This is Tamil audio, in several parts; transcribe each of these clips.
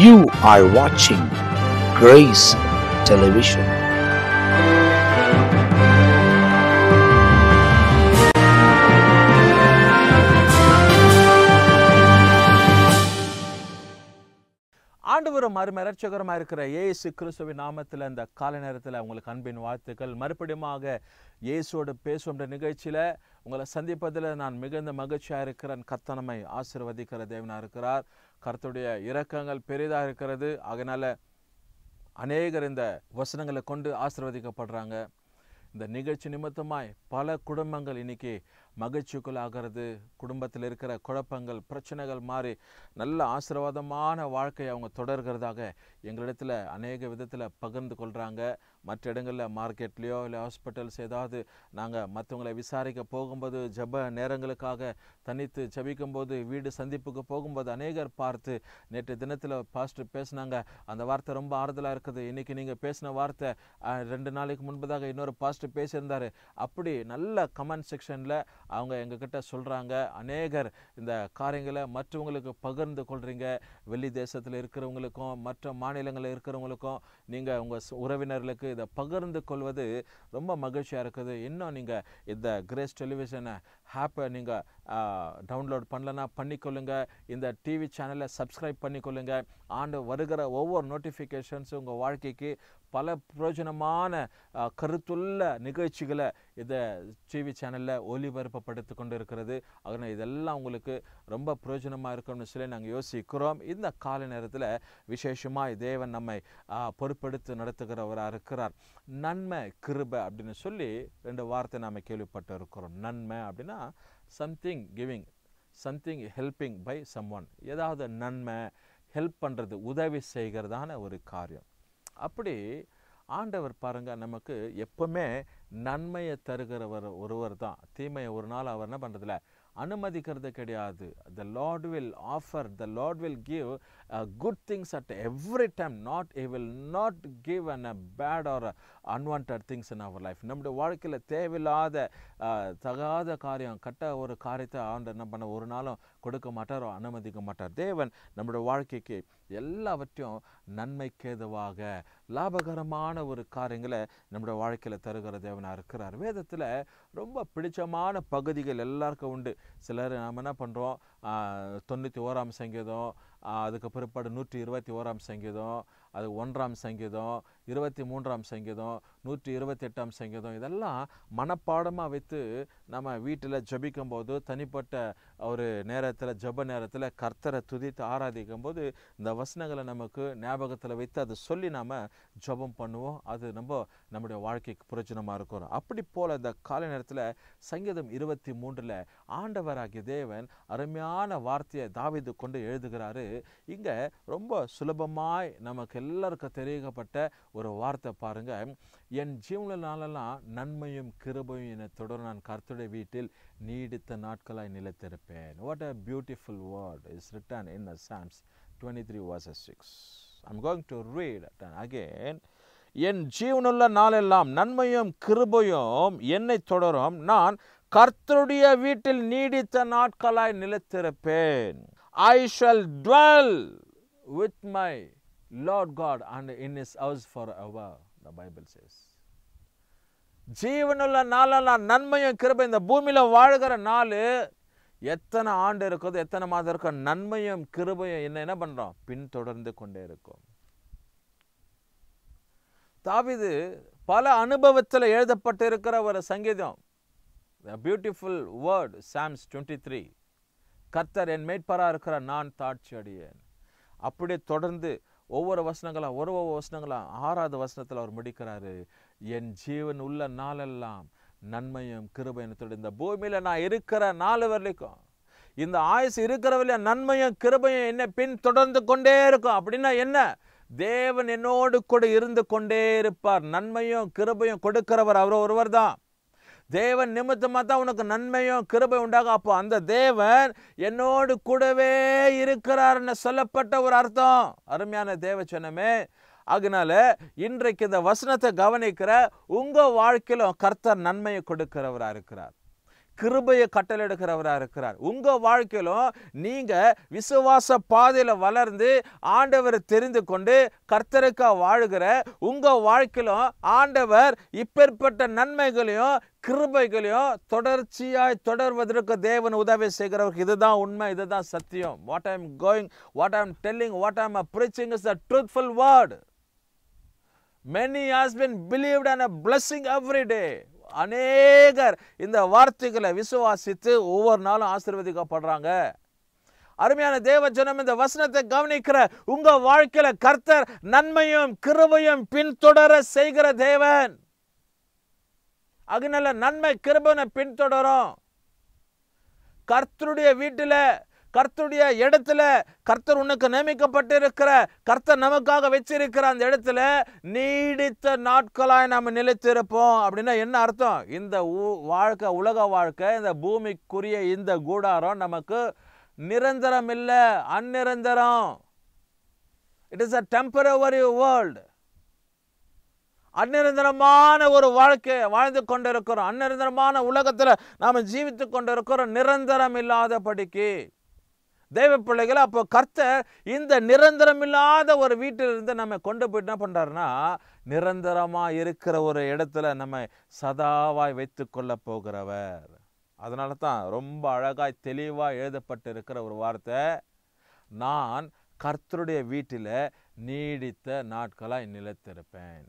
You are watching Grace Television. ஆண்டவரும் மறுமரட்சகரமாக இருக்கிற இயேசு கிறிஸ்துவின் நாமத்தில் இந்த காலை நேரத்தில் உங்களுக்கு அன்பின் வாழ்த்துக்கள். மறுபடியுமாக இயேசுவோடு பேசுகின்ற நிகழ்ச்சியில் உங்களை சந்திப்பதில் நான் மிகுந்த மகிழ்ச்சியாக இருக்கிறேன். கர்த்தர் நம்மை ஆசீர்வதிக்கிற தேவனாக இருக்கிறார். கர்த்தருடைய இரக்கங்கள் பெரிதாக இருக்கிறது. அதனால் அநேகர் இந்த வசனங்களை கொண்டு ஆசீர்வதிக்கப்படுறாங்க. இந்த நிகழ்ச்சி நிமித்தமாய் பல குடும்பங்கள் இன்னைக்கு மகிழ்ச்சிக்குள்ளாகிறது. குடும்பத்தில் இருக்கிற குழப்பங்கள் பிரச்சனைகள் மாறி நல்ல ஆசீர்வாதமான வாழ்க்கையை அவங்க தொடர்கிறதாக எங்களிடத்தில் அநேக விதத்தில் பகிர்ந்து கொள்கிறாங்க. மற்ற இடங்களில் மார்க்கெட்லேயோ இல்லை ஹாஸ்பிட்டல்ஸ் ஏதாவது நாங்கள் மற்றவங்களை விசாரிக்க போகும்போது ஜப நேரங்களுக்காக தனித்து ஜபிக்கும்போது வீடு சந்திப்புக்கு போகும்போது அநேகர் பார்த்து நேற்று தினத்தில் பாஸ்டர் பேசினாங்க, அந்த வார்த்தை ரொம்ப ஆறுதலாக இருக்குது. இன்றைக்கி நீங்கள் பேசின வார்த்தை 2 நாளைக்கு முன்பதாக இன்னொரு பாஸ்டர் பேசியிருந்தார். அப்படி நல்ல கமெண்ட் செக்ஷனில் அவங்க எங்ககிட்ட சொல்கிறாங்க. அநேகர் இந்த காரியங்களை மற்றவங்களுக்கு பகிர்ந்து கொள்கிறீங்க. வெளி தேசத்தில் இருக்கிறவங்களுக்கும் மற்ற மாநிலங்களில் இருக்கிறவங்களுக்கும் நீங்கள் உங்கள் உறவினர்களுக்கு இதை பகிர்ந்து கொள்வது ரொம்ப மகிழ்ச்சியாக இருக்குது. இன்னும் நீங்கள் இந்த கிரேஸ் டெலிவிஷனை ஆப்பை நீங்கள் டவுன்லோட் பண்ணலன்னா பண்ணிக்கொள்ளுங்கள். இந்த டிவி சேனலை சப்ஸ்கிரைப் பண்ணிக்கொள்ளுங்கள். ஆண்டு வருகிற ஒவ்வொரு நோட்டிஃபிகேஷன்ஸும் உங்கள் வாழ்க்கைக்கு பல பிரயோஜனமான கருத்துள்ள நிகழ்ச்சிகளை இந்த டிவி சேனலில் ஒளிபரப்பப்படுத்தி கொண்டு இருக்கிறது. அதனால் இதெல்லாம் உங்களுக்கு ரொம்ப பிரயோஜனமாக இருக்கும்னு சொல்லி நாங்கள் யோசிக்கிறோம். இந்த கால நேரத்தில் விசேஷமாக தேவன் நம்மை பொறுப்பெடுத்து நடத்துகிறவராக இருக்கிறார். நன்மை கிருபை அப்படின்னு சொல்லி 2 வார்த்தை நாம் கேள்விப்பட்டு இருக்கிறோம். நன்மை அப்படின்னா something giving, something helping by someone. ஏதாவது நன்மை, ஹெல்ப் பண்ணுறது, உதவி செய்கிறதான ஒரு காரியம். அப்படி ஆண்டவர் பாருங்கள், நமக்கு எப்பவுமே நன்மையை தருகிறவர் ஒருவர் தான். தீமையை ஒரு நாள் அவர் என்ன பண்ணுறதில்ல, அனுமதிக்கிறது கிடையாது. The Lord will offer, the Lord will give good things at every time. He will not give a bad or unwanted things in our life. நம்முடைய வாழ்க்கையில் தேவையில்லாத தகாத காரியம், ஒரு காரியத்தை ஆண்டவர் என்ன பண்ண ஒரு நாளும் கொடுக்க மாட்டாரோ, அனுமதிக்க மாட்டார். தேவன் நம்முடைய வாழ்க்கைக்கு எல்லாவற்றையும் நன்மைக்கேதுவாக லாபகரமான ஒரு காரியங்களை நம்முடைய வாழ்க்கையில் தருகிற தேவனாக இருக்கிறார். வேதத்தில் ரொம்ப பிடிச்சமான பகுதிகள் எல்லாருக்கும் உண்டு. சிலர் நாம் என்ன பண்ணுறோம், 91ஆம் சங்கீதம், அதுக்கு பிற்பாடு 121ஆம் சங்கீதம், அது 1ஆம் சங்கீதம், 23ஆம் சங்கீதம், 128ஆம் சங்கீதம், இதெல்லாம் மனப்பாடமாக வைத்து நம்ம வீட்டில் ஜபிக்கும் போது தனிப்பட்ட ஒரு நேரத்தில் ஜப நேரத்தில் கர்த்தரை துதித்து ஆராதிக்கும் போது இந்த வசனங்களை நமக்கு ஞாபகத்தில் வைத்து அதை சொல்லி நாம் ஜபம் பண்ணுவோம். அது நம்முடைய வாழ்க்கைக்கு பிரயோஜனமாக இருக்கும். அப்படி போல் இந்த காலை நேரத்தில் சங்கீதம் 23 ஆண்டவராகிய தேவன் அருமையான வார்த்தையை தாவீது கொண்டு எழுதுகிறாரு. இங்கே ரொம்ப சுலபமாய் நமக்கு எல்லாருக்கும் தெரியப்பட்ட ஒரு வார்த்தை பாருங்க. என் ஜீவனாலெல்லாம் நன்மையும் கிருபையும் என்னை தொடரும், நான் கர்த்தருடைய வீட்டில் நீடித்த நாட்களாய் நிலைத்திருப்பேன். What a beautiful word is written in the Psalms 23 verses 6. I'm going to read it again. என் ஜீவனுள்ள நாளெல்லாம் நன்மையும் கிருபையும் என்னை தொடரும், நான் கர்த்தருடைய வீட்டில் நீடித்த நாட்களாய் நிலைத்திருப்பேன். I shall dwell with my Lord God and in his house forever, the Bible says. ஜீவனுள்ள நாளெல்லாம் நன்மையும் கிருபை, இந்த பூமியில் வாழ்கிற நாள் எத்தனை ஆண்டு இருக்குதோ, எத்தனை மாதம் இருக்கும், நன்மையும் கிருபையும் என்ன பண்ணுறோம், பின்தொடர்ந்து கொண்டே இருக்கும். தாவீது பல அனுபவத்தில் எழுதப்பட்டு இருக்கிற ஒரு சங்கீதம். The beautiful word, Psalms 23. கர்த்தர் என் மேய்ப்பராக இருக்கிற, நான் தாட்சி அடையேன். அப்படியே தொடர்ந்து ஒவ்வொரு வசனங்களாக 6வது வசனத்தில் அவர் முடிக்கிறாரு. என் ஜீவன் உள்ள நாளெல்லாம் நன்மையும் கிருபையும் தொடரும். இந்த பூமியில் நான் இருக்கிற நாள் வரைக்கும், இந்த ஆயுசு இருக்கிறவரையில நன்மையும் கிருபையும் என்ன பின் தொடர்ந்து கொண்டே இருக்கும். அப்படின்னா என்ன, தேவன் என்னோடு கூட இருந்து கொண்டே இருப்பார். நன்மையும் கிருபையும் கொடுக்கிறவர் அவர் ஒருவர் தான். தேவன் நிமித்தமாக தான் உனக்கு நன்மையும் கிருபை உண்டாகும். அப்போ அந்த தேவன் என்னோடு கூடவே இருக்கிறார்னு சொல்லப்பட்ட ஒரு அர்த்தம். அருமையான தேவச்சனமே, அதனால இன்றைக்கு இந்த வசனத்தை கவனிக்கிற உங்க வாழ்க்கையிலும் கர்த்தர் நன்மையை கொடுக்கிறவராக இருக்கிறார். கிருபையை கட்டளையிடுகிறவராக இருக்கிறார். உங்க வாழ்க்கையிலும் நீங்க விசுவாச பாதையில வளர்ந்து ஆண்டவரை தெரிந்து கொண்டு கர்த்தருக்கா வாழுகிற உங்க வாழ்க்கையிலும் ஆண்டவர் இப்பேற்பட்ட நன்மைகளையும் கிருபைகளையும் தொடர்ச்சியாய் தொடர்வதற்கு தேவன் உதவி செய்கிறவருக்கு. இதுதான் உண்மை, இதுதான் சத்தியம். What I am going, what I am telling, what I am preaching is the truthful word. Many has been believed and a blessing every day. அநேகர் இந்த வார்த்தைகளை விசுவாசித்து ஒவ்வொரு நாளும் ஆசீர்வதிக்கப்படுறாங்க. அருமையான தேவ ஜனம், இந்த வசனத்தை கவனிக்கிற உங்க வாழ்க்கையில கர்த்தர் நன்மையும் கிருபையும் பின்தொடர செய்கிற தேவன். அதனால நன்மை கிருபையை பின்தொடரும். கர்த்தருடைய வீட்டில, கர்த்தருடைய இடத்துல, கர்த்தர் உனக்கு நியமிக்கப்பட்டிருக்கிற, கர்த்தர் நமக்காக வச்சிருக்கிற அந்த இடத்துல நீடித்த நாட்களாய் நாம் நிலைத்திருப்போம். அப்படின்னா என்ன அர்த்தம்? இந்த வாழ்க்கை, உலக வாழ்க்கை, இந்த பூமிக்குரிய இந்த கூடாரம் நமக்கு நிரந்தரம் இல்லை, அந்நிரந்தரம். It is a temporary world. அந்நிரந்தரமான ஒரு வாழ்க்கை வாழ்ந்து கொண்டிருக்கிறோம். அந்நிரந்தரமான உலகத்துல நாம ஜீவித்து கொண்டிருக்கிறோம், நிரந்தரம் இல்லாதபடிக்கு. தேவ பிள்ளைகளை, அப்போ கர்த்தர் இந்த நிரந்தரம் இல்லாத ஒரு வீட்டிலிருந்து நம்ம கொண்டு போயிட்டு என்ன பண்றாருன்னா, நிரந்தரமா இருக்கிற ஒரு இடத்துல நம்ம சதாவாய் வைத்து கொள்ள போகிறவர். அதனால தான் ரொம்ப அழகாய் தெளிவாய் எழுதப்பட்டிருக்கிற ஒரு வார்த்தை, நான் கர்த்தருடைய வீட்டில நீடித்த நாட்களாய் நிலைத்திருப்பேன்.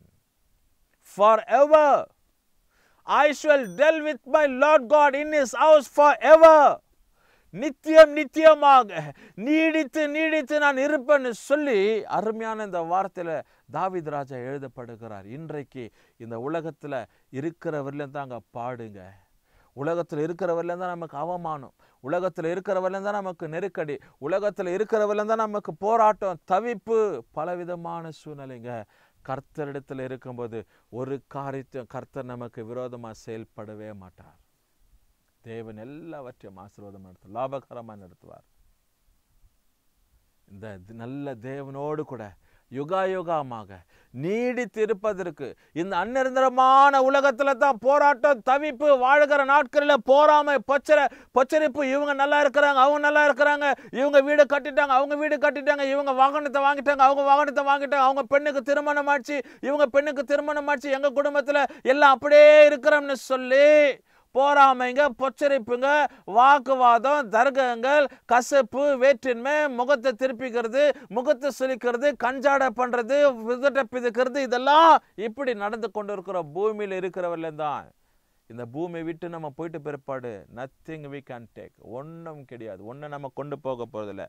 Forever I shall dwell with my Lord God in his house forever. நித்தியம் நித்தியமாக நீடித்து நீடித்து நான் இருப்பேன்னு சொல்லி அருமையான இந்த வார்த்தையில தாவீது ராஜா எழுதப்படுகிறார். இன்றைக்கு இந்த உலகத்துல இருக்கிறவரிலும் தாங்க பாடுங்க. உலகத்தில் இருக்கிறவரிலும் தான் நமக்கு அவமானம், உலகத்தில் இருக்கிறவரிலும் தான் நமக்கு நெருக்கடி, உலகத்தில் இருக்கிறவரிலும் தான் நமக்கு போராட்டம், தவிப்பு, பலவிதமான சூழ்நிலைங்க. கர்த்தரிடத்தில் இருக்கும்போது ஒரு காரியத்தையும் கர்த்தர் நமக்கு விரோதமாக செயல்படவே மாட்டார். தேவன் எல்லாவற்றையும் ஆசீர்வாதமாக நடத்துவார், லாபகரமாக நடத்துவார். இந்த நல்ல தேவனோடு கூட யுகாயுகமாக நீடித்து இருப்பதற்கு இந்த அந்நிரந்தரமான உலகத்துல தான் போராட்டம், தவிப்பு, வாழ்கிற நாட்களில் பொறாமை, பொச்சரிப்பு. இவங்க நல்லா இருக்கிறாங்க, அவங்க நல்லா இருக்கிறாங்க, இவங்க வீடு கட்டிட்டாங்க, அவங்க வீடு கட்டிட்டாங்க, இவங்க வாகனத்தை வாங்கிட்டாங்க, அவங்க வாகனத்தை வாங்கிட்டாங்க, அவங்க பெண்ணுக்கு திருமணம் ஆச்சு, இவங்க பெண்ணுக்கு திருமணம் ஆச்சு, எங்க குடும்பத்துல எல்லாம் அப்படியே இருக்கிறோம்னு சொல்லி போராமைங்க, பொச்சரிப்புங்க, வாக்குவாதம், தர்க்கங்கள், கசப்பு, வேற்றின்மை, முகத்தை திருப்பிக்கிறது, முகத்தை சுளிக்கிறது, கஞ்சாட பண்றது, விதட்ட பிதுக்கிறது, இதெல்லாம் இப்படி நடந்து கொண்டு இருக்கிற பூமியில் இருக்கிறவர்ல தான். இந்த பூமி விட்டு நம்ம போயிட்டு பிற்பாடு நத்திங் வி கேன் டேக், ஒன்றும் கிடையாது, ஒன்றும் நம்ம கொண்டு போக போறதில்லை.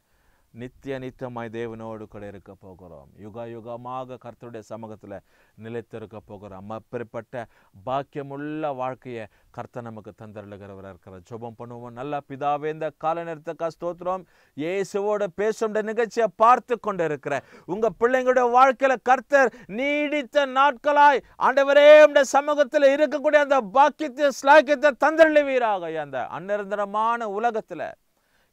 நித்திய நித்தியமாய் தேவனோடு கூட இருக்க போகிறோம். யுக யுகமாக கர்த்தருடைய சமூகத்தில் நிலைத்திருக்க போகிறோம். அப்படிப்பட்ட பாக்கியமுள்ள வாழ்க்கையை கர்த்தர் நமக்கு தந்தருளுகிறவராக இருக்கிறார். ஜெபம் பண்ணுவோம். நல்ல பிதாவே, இந்த கால நேரத்துக்கு ஸ்தோத்திரம். இயேசுவோட பேசும் நிகழ்ச்சியை பார்த்து கொண்டு இருக்கிற உங்க பிள்ளைங்களுடைய வாழ்க்கையில கர்த்தர் நீடித்த நாட்களாய் ஆண்டவரே உடைய சமூகத்தில் இருக்கக்கூடிய அந்த பாக்கியத்தை ஸ்லாக்கியத்தை தந்தருளுவீராக. அந்த அந்நிரந்தரமான உலகத்துல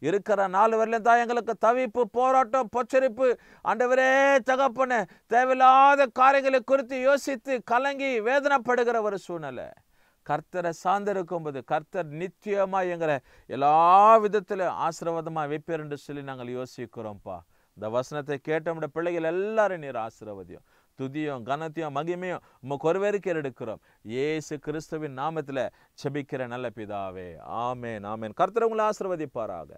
இருக்கிற 4 வரலையும் தான் எங்களுக்கு தவிப்பு, போராட்டம், பொச்சரிப்பு. ஆண்டவரே தகப்பனே, தேவையில்லாத காரியங்களை குறித்து யோசித்து கலங்கி வேதனைப்படுகிற ஒரு சூழ்நிலை. கர்த்தரை சார்ந்திருக்கும் போது கர்த்தர் நிச்சயமா எங்களை எல்லா விதத்திலும் ஆசீர்வாதமா வைப்பார் என்று சொல்லி நாங்கள் யோசிக்கிறோம்ப்பா. இந்த வசனத்தை கேட்ட நம்முடைய பிள்ளைகள் எல்லாரும் நீர் ஆசீர்வதியும், துதியும், கனத்தையும், மகிமையும் உமக்கு ஒருவருக்கு எடுக்கிறோம். இயேசு கிறிஸ்துவின் நாமத்தில் ஜெபிக்கிற நல்ல பிதாவே, ஆமென், ஆமென். கர்த்தர் உங்களை ஆசீர்வதிப்பாராக.